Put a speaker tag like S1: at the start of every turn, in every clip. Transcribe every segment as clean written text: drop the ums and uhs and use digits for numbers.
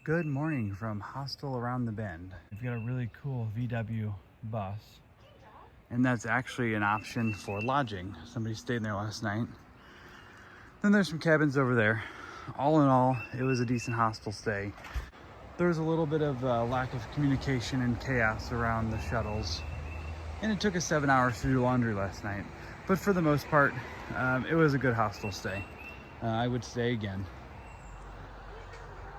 S1: Good morning from Hostel Around the Bend. We've got a really cool VW bus, and that's actually an option for lodging. Somebody stayed there last night. Then there's some cabins over there. All in all, it was a decent hostel stay. There was a little bit of lack of communication and chaos around the shuttles, and it took us 7 hours to do laundry last night. But for the most part, it was a good hostel stay. I would stay again.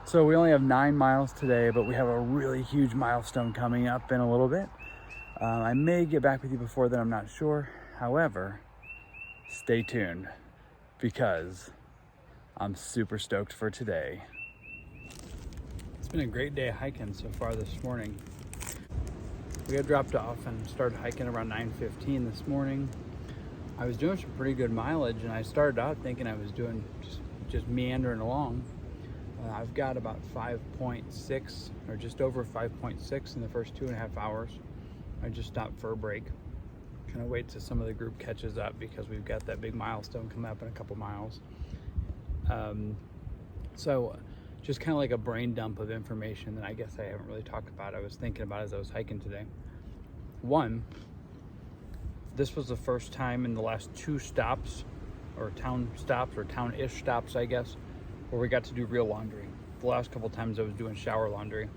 S1: So we only have 9 miles today, but we have a really huge milestone coming up in a little bit. I may get back with you before then, I'm not sure. However, stay tuned because I'm super stoked for today. It's been a great day hiking so far this morning. We got dropped off and started hiking around 9:15 this morning. I was doing some pretty good mileage, and I started out thinking I was doing just meandering along. I've got about 5.6 or just over 5.6 in the first 2.5 hours. I just stopped for a break. Kind of wait till some of the group catches up because we've got that big milestone coming up in a couple miles. So just kind of like a brain dump of information that I guess I haven't really talked about. I was thinking about as I was hiking today. One, this was the first time in the last 2 stops, or town stops, or town-ish stops, I guess, where we got to do real laundry. The last couple times I was doing shower laundry.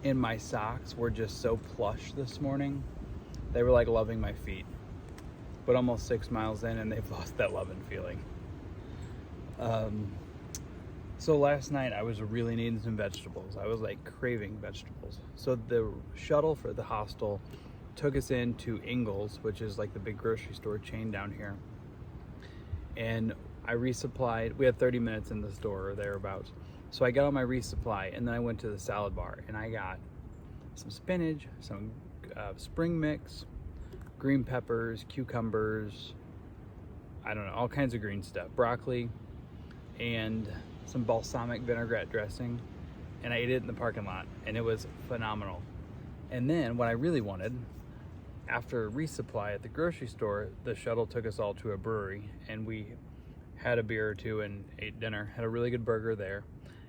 S1: And my socks were just so plush this morning. They were like loving my feet. But almost 6 miles in and they've lost that loving feeling. So last night I was really needing some vegetables. I was like craving vegetables. So the shuttle for the hostel took us into Ingles, which is like the big grocery store chain down here. And I resupplied. We had 30 minutes in the store or thereabouts. So I got on my resupply, and then I went to the salad bar and I got some spinach, some spring mix, green peppers, cucumbers, I don't know, all kinds of green stuff, broccoli, and some balsamic vinaigrette dressing. And I ate it in the parking lot, and it was phenomenal. And then what I really wanted, after resupply at the grocery store, the shuttle took us all to a brewery, and we had a beer or two and ate dinner. Had a really good burger there.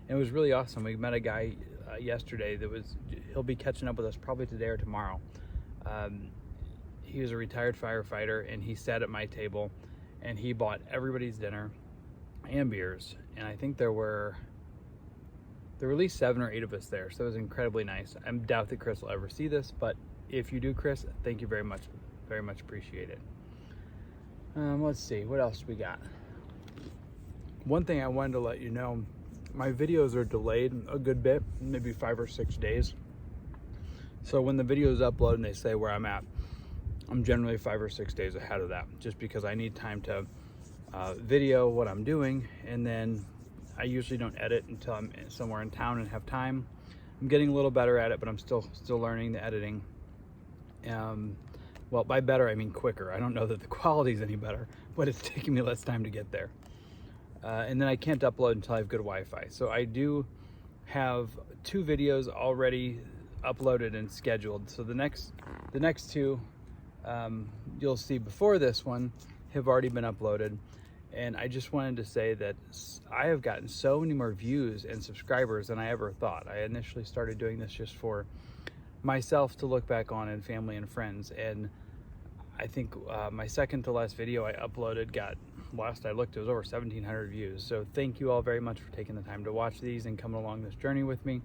S1: And it was really awesome. We met a guy yesterday he'll be catching up with us probably today or tomorrow. He was a retired firefighter, and he sat at my table, and he bought everybody's dinner and beers. And I think there were at least 7 or 8 of us there. So it was incredibly nice. I doubt that Chris will ever see this, but if you do, Chris, thank you very much. Very much appreciate it. Let's see, what else we got? One thing I wanted to let you know, my videos are delayed a good bit, maybe 5 or 6 days. So when the video is uploaded and they say where I'm at, I'm generally 5 or 6 days ahead of that, just because I need time to video what I'm doing, and then I usually don't edit until I'm somewhere in town and have time. I'm getting a little better at it, but I'm still learning the editing. Well, by better I mean quicker. I don't know that the quality is any better, but it's taking me less time to get there. And then I can't upload until I have good Wi-Fi. So I do have 2 videos already uploaded and scheduled. So the next 2 you'll see before this one have already been uploaded. And I just wanted to say that I have gotten so many more views and subscribers than I ever thought. I initially started doing this just for myself to look back on, and family and friends. And I think my second to last video I uploaded got, last I looked, it was over 1,700 views. So thank you all very much for taking the time to watch these and coming along this journey with me.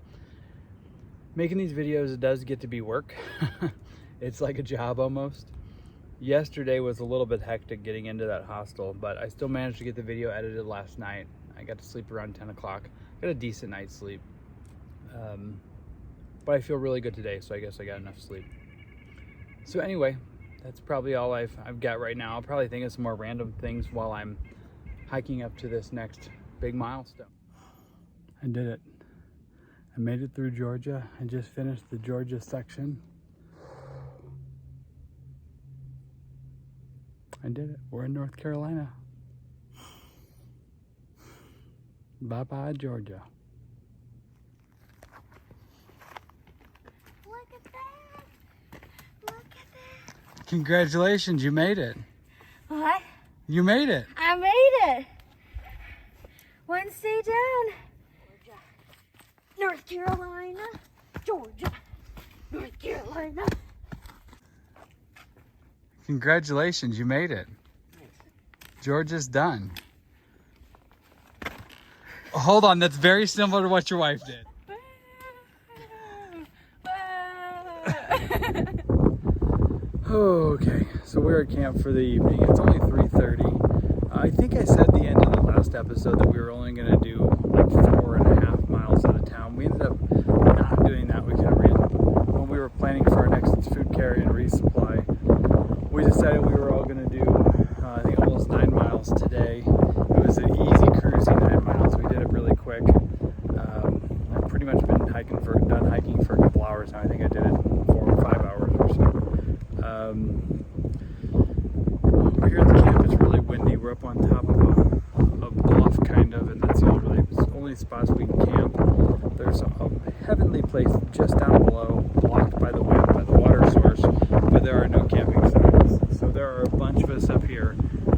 S1: Making these videos, it does get to be work. It's like a job almost. Yesterday was a little bit hectic getting into that hostel, but I still managed to get the video edited last night. I got to sleep around 10 o'clock. Got a decent night's sleep. But I feel really good today, so I guess I got enough sleep. So anyway, that's probably all I've got right now. I'll probably think of some more random things while I'm hiking up to this next big milestone. I did it. I made it through Georgia. I just finished the Georgia section. I did it. We're in North Carolina. Bye-bye, Georgia.
S2: Look at that. Look at that.
S1: Congratulations, you made it.
S2: What?
S1: You made it.
S2: I made it. One stay down. North Carolina, Georgia, North Carolina.
S1: Congratulations, you made it. Georgia's done. Hold on, that's very similar to what your wife did. Okay, so we're at camp for the evening. It's only 3:30. I think I said at the end of the last episode that we were only going to do like 4.5 miles out of town. We ended up not doing that. We kind of when we were planning for our next food carry and resupply, we decided we were all going to do I think almost 9 miles today. It was an easy cruising 9 miles. We did it really quick. I've pretty much been done hiking for a couple hours now. I think I did it 4 or 5 hours or so. We're here at the camp. It's really windy. We're up on top of a bluff kind of, and that's the only spots we can camp. There's a heavenly place just down below, blocked by the wind, by the water source, but there are no camping signs. So there are a bunch of us up here.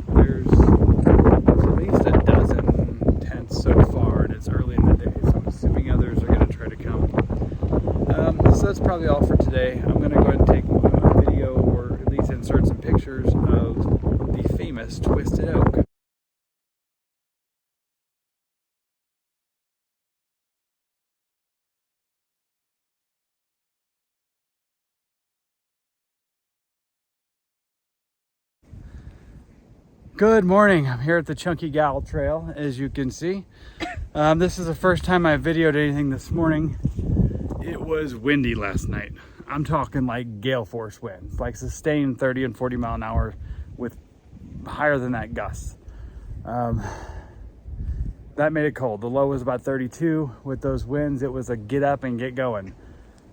S1: There's at least a dozen tents so far, and it's early in the day, so I'm assuming others are going to try to come. So that's probably all for today. I'm going to go ahead and take a video, or at least insert some pictures of the famous Twisted Oak. Good morning. I'm here at the Chunky Gal Trail, as you can see. This is the first time I videoed anything this morning. It was windy last night. I'm talking like gale force winds, like sustained 30 and 40 mile an hour with higher than that gusts. That made it cold. The low was about 32. With those winds, it was a get up and get going.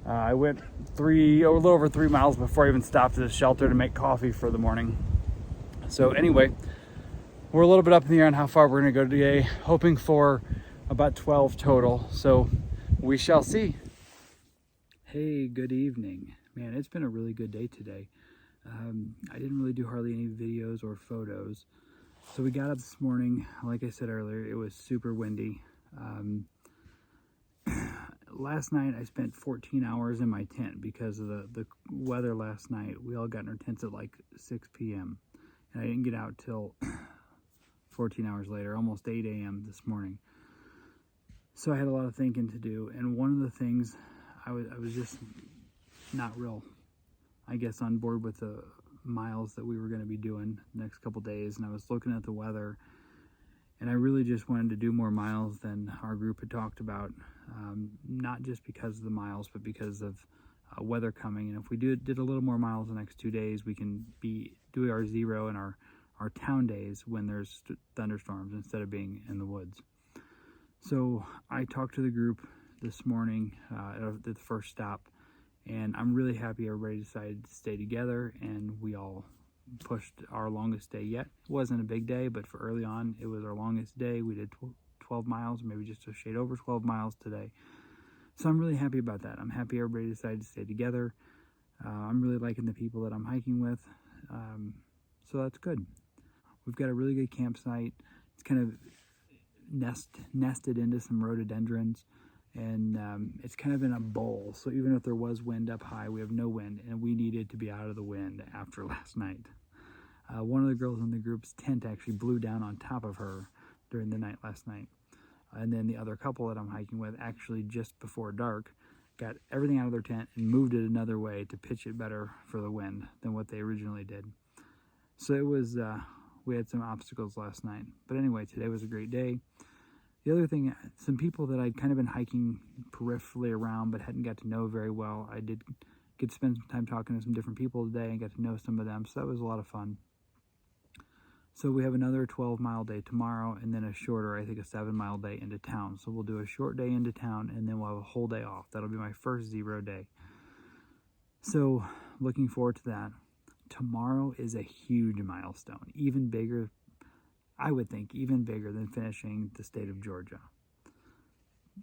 S1: I went a little over 3 miles before I even stopped at the shelter to make coffee for the morning. So anyway, we're a little bit up in the air on how far we're gonna go today, hoping for about 12 total. So we shall see. Hey, good evening. Man, it's been a really good day today. I didn't really do hardly any videos or photos. So we got up this morning, like I said earlier, it was super windy. Last night I spent 14 hours in my tent because of the weather last night. We all got in our tents at like 6 p.m. and I didn't get out till 14 hours later, almost 8 a.m. this morning. So I had a lot of thinking to do, and one of the things I was just not real, I guess, on board with the miles that we were going to be doing the next couple days, and I was looking at the weather, and I really just wanted to do more miles than our group had talked about, not just because of the miles, but because of weather coming. And if we did a little more miles the next 2 days, we can be doing our 0 and our town days when there's thunderstorms instead of being in the woods. So I talked to the group this morning at the first stop, and I'm really happy everybody decided to stay together, and we all pushed our longest day yet. It wasn't a big day, but for early on, it was our longest day. We did 12 miles, maybe just a shade over 12 miles today. So I'm really happy about that. I'm happy everybody decided to stay together. I'm really liking the people that I'm hiking with. So that's good. We've got a really good campsite. It's kind of nested into some rhododendrons, and it's kind of in a bowl. So even if there was wind up high, we have no wind, and we needed to be out of the wind after last night. One of the girls in the group's tent actually blew down on top of her during the night last night. And then the other couple that I'm hiking with actually just before dark got everything out of their tent and moved it another way to pitch it better for the wind than what they originally did. So it was, we had some obstacles last night. But anyway, today was a great day. The other thing, some people that I'd kind of been hiking peripherally around but hadn't got to know very well, I did get to spend some time talking to some different people today and got to know some of them. So that was a lot of fun. So we have another 12-mile day tomorrow, and then a shorter, I think a 7-mile day into town. So we'll do a short day into town, and then we'll have a whole day off. That'll be my first 0 day. So looking forward to that. Tomorrow is a huge milestone, even bigger, I would think, even bigger than finishing the state of Georgia.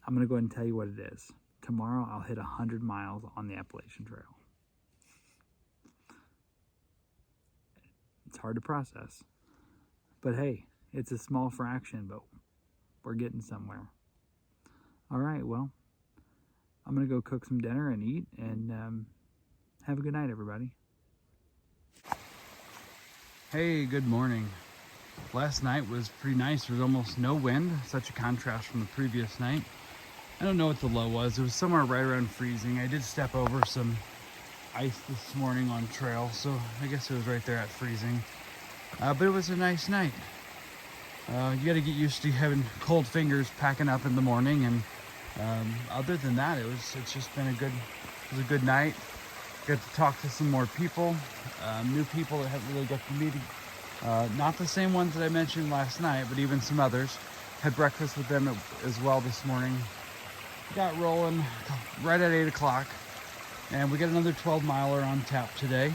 S1: I'm going to go ahead and tell you what it is. Tomorrow I'll hit 100 miles on the Appalachian Trail. It's hard to process. But hey, it's a small fraction, but we're getting somewhere. All right, well, I'm gonna go cook some dinner and eat, and have a good night, everybody. Hey, good morning. Last night was pretty nice. There was almost no wind, such a contrast from the previous night. I don't know what the low was. It was somewhere right around freezing. I did step over some ice this morning on trail, so I guess it was right there at freezing. But it was a nice night. You got to get used to having cold fingers packing up in the morning, and other than that, it's just been a good night. Got to talk to some more people, new people that haven't really got to meet. Not the same ones that I mentioned last night, but even some others. Had breakfast with them as well this morning. Got rolling right at 8 o'clock, and we got another 12-miler on tap today.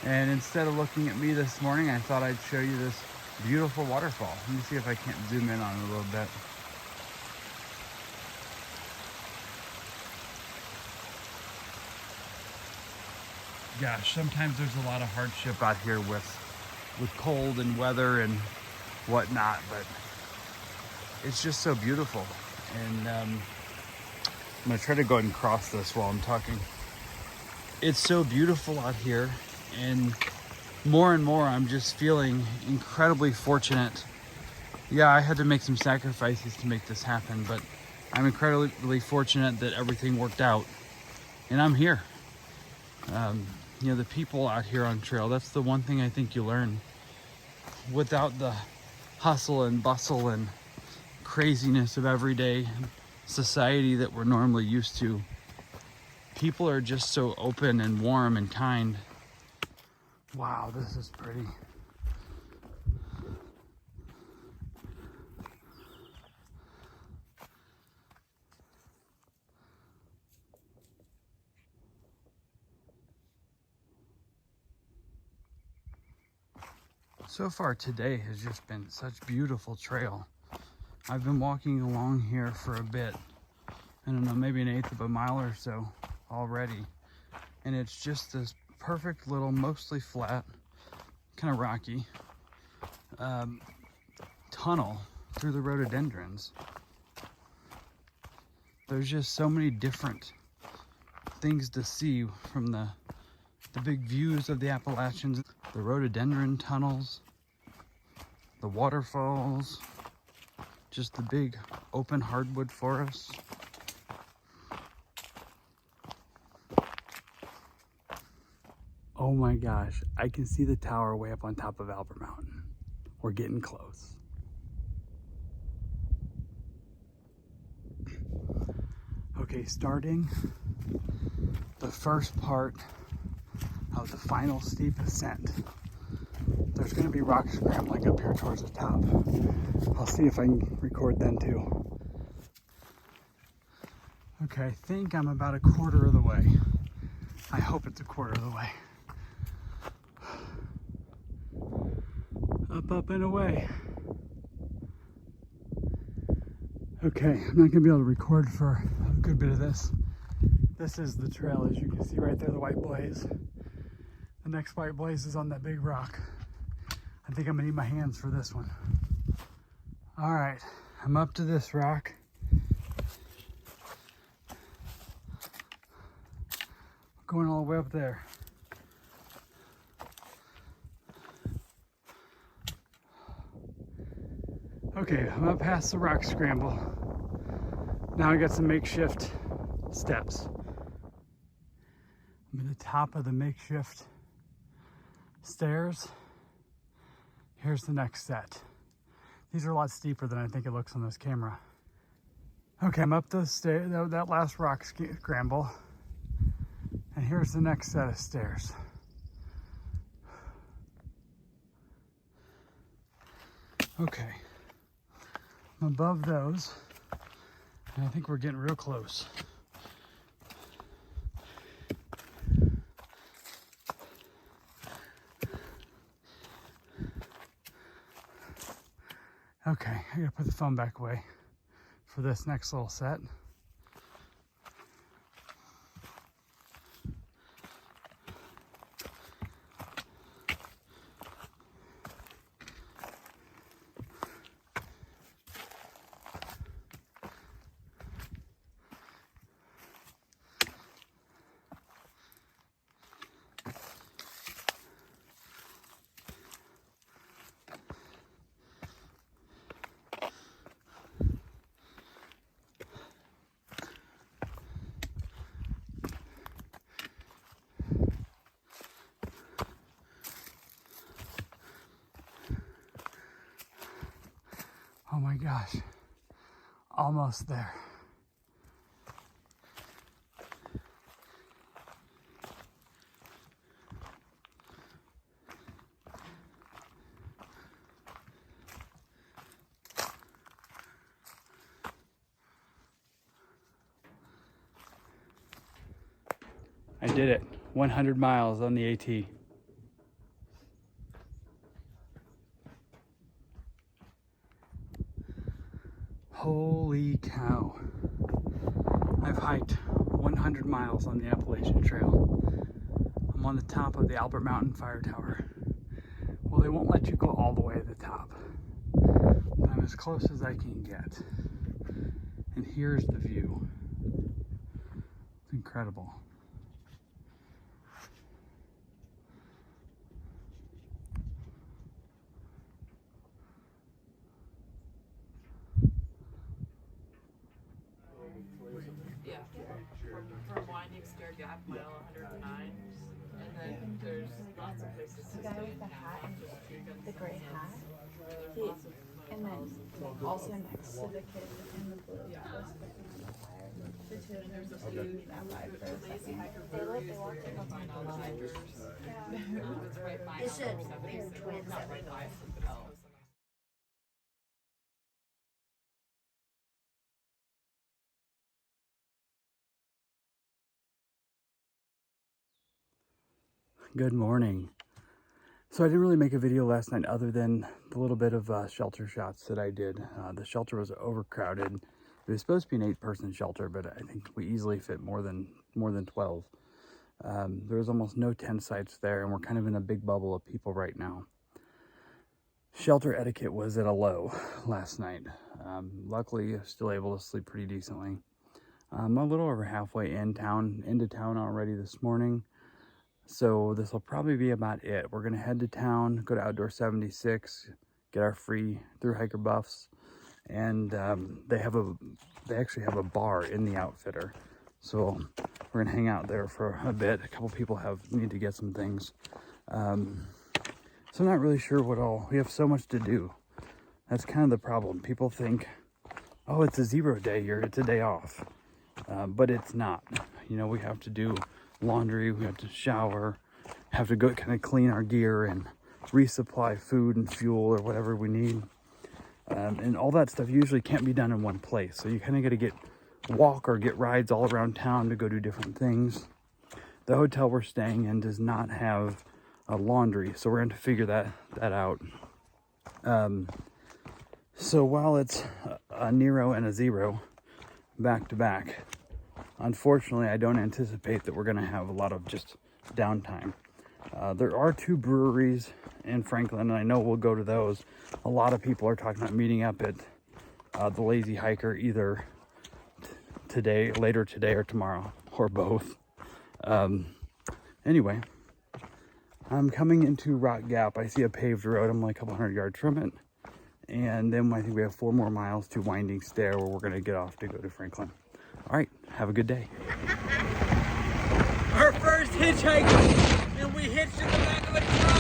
S1: And instead of looking at me this morning, I thought I'd show you this beautiful waterfall. Let me see if I can't zoom in on it a little bit. Gosh, sometimes there's a lot of hardship out here with cold and weather and whatnot, but it's just so beautiful. And I'm gonna try to go ahead and cross this while I'm talking. It's so beautiful out here, and more I'm just feeling incredibly fortunate. Yeah, I had to make some sacrifices to make this happen, but I'm incredibly fortunate that everything worked out, and I'm here. You know, the people out here on trail, that's the one thing I think you learn. Without the hustle and bustle and craziness of everyday society that we're normally used to, people are just so open and warm and kind. Wow, this is pretty. So far today has just been such beautiful trail. I've been walking along here for a bit. I don't know, maybe an eighth of a mile or so already. And it's just this perfect little, mostly flat, kind of rocky, tunnel through the rhododendrons. There's just so many different things to see, from the big views of the Appalachians, the rhododendron tunnels, the waterfalls, just the big open hardwood forests. Oh my gosh, I can see the tower way up on top of Albert Mountain. We're getting close. Okay, starting the first part of the final steep ascent. There's going to be rock scrambling up here towards the top. I'll see if I can record then too. Okay, I think I'm about a quarter of the way. I hope it's a quarter of the way. Up and away. Okay, I'm not gonna be able to record for a good bit of this. This is the trail, as you can see right there, the white blaze. The next white blaze is on that big rock. I think I'm gonna need my hands for this one. All right, I'm up to this rock. Going all the way up there. Okay, I'm up past the rock scramble. Now I got some makeshift steps. I'm at the top of the makeshift stairs. Here's the next set. These are a lot steeper than I think it looks on this camera. Okay, I'm up the that last rock scramble. And here's the next set of stairs. Okay. I'm above those, and I think we're getting real close. Okay, I gotta put the phone back away for this next little set. gosh, almost there. I did it. 100 miles on the AT. Holy cow. I've hiked 100 miles on the Appalachian Trail. I'm on the top of the Albert Mountain Fire Tower. Well, they won't let you go all the way to the top, but I'm as close as I can get. And here's the view. It's incredible.
S3: Yeah, from Winding Stair Gap, mile 109, and then there's lots of places to
S2: The guy
S3: stay
S2: with
S3: in
S2: the
S3: town,
S2: hat,
S3: not just chickens.
S2: the gray hat. He, and then also next to the kid in the blue.
S3: Yeah.
S2: The two of them
S3: There's a
S2: just
S3: few
S2: used that vibe for a
S3: lazy
S2: second.
S3: hiker
S2: They
S3: breweries
S2: walked
S3: where you can find all the hikers. It's right by
S2: They should.
S3: Highway 76,
S2: They're twins.
S3: not right by, but it's close enough.
S1: Good morning. So I didn't really make a video last night other than the little bit of shelter shots that I did. The shelter was overcrowded. It was supposed to be an 8-person shelter, but I think we easily fit more than 12. There was almost no tent sites there, and we're kind of in a big bubble of people right now. Shelter etiquette was at a low last night. Luckily, I was still able to sleep pretty decently. I'm a little over halfway into town already this morning. So this will probably be about it. We're gonna head to town, go to Outdoor 76, get our free Thru hiker buffs, and they actually have a bar in the outfitter. So we're gonna hang out there for a bit. A couple people need to get some things. So I'm not really sure we have so much to do. That's kind of the problem. People think, oh, it's a 0 day here, it's a day off. But it's not. You know, we have to do laundry, we have to shower, have to go kind of clean our gear and resupply food and fuel or whatever we need. And all that stuff usually can't be done in one place. So you kind of got to walk or get rides all around town to go do different things. The hotel we're staying in does not have a laundry, so we're going to figure that out. So while it's a Nero and a 0 back to back, unfortunately, I don't anticipate that we're going to have a lot of just downtime. There are 2 breweries in Franklin, and I know we'll go to those. A lot of people are talking about meeting up at the Lazy Hiker either later today or tomorrow, or both. Anyway, I'm coming into Rock Gap. I see a paved road. I'm like a couple hundred yards from it. And then I think we have 4 more miles to Winding Stair where we're going to get off to go to Franklin. All right, have a good day. Our first hitchhike, and we hitched in the back of a truck.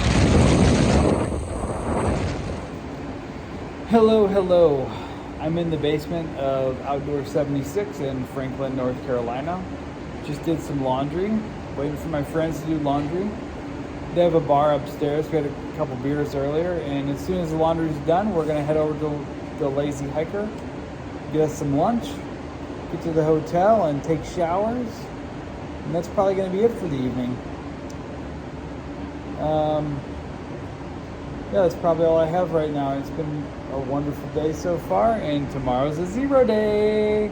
S1: Hello. I'm in the basement of Outdoor 76 in Franklin, North Carolina. Just did some laundry, waiting for my friends to do laundry. They have a bar upstairs. We had a couple beers earlier, and as soon as the laundry's done, we're gonna head over to the Lazy Hiker, get us some lunch, get to the hotel and take showers, and that's probably going to be it for the evening. Yeah, that's probably all I have right now. It's been a wonderful day so far, and tomorrow's a 0 day.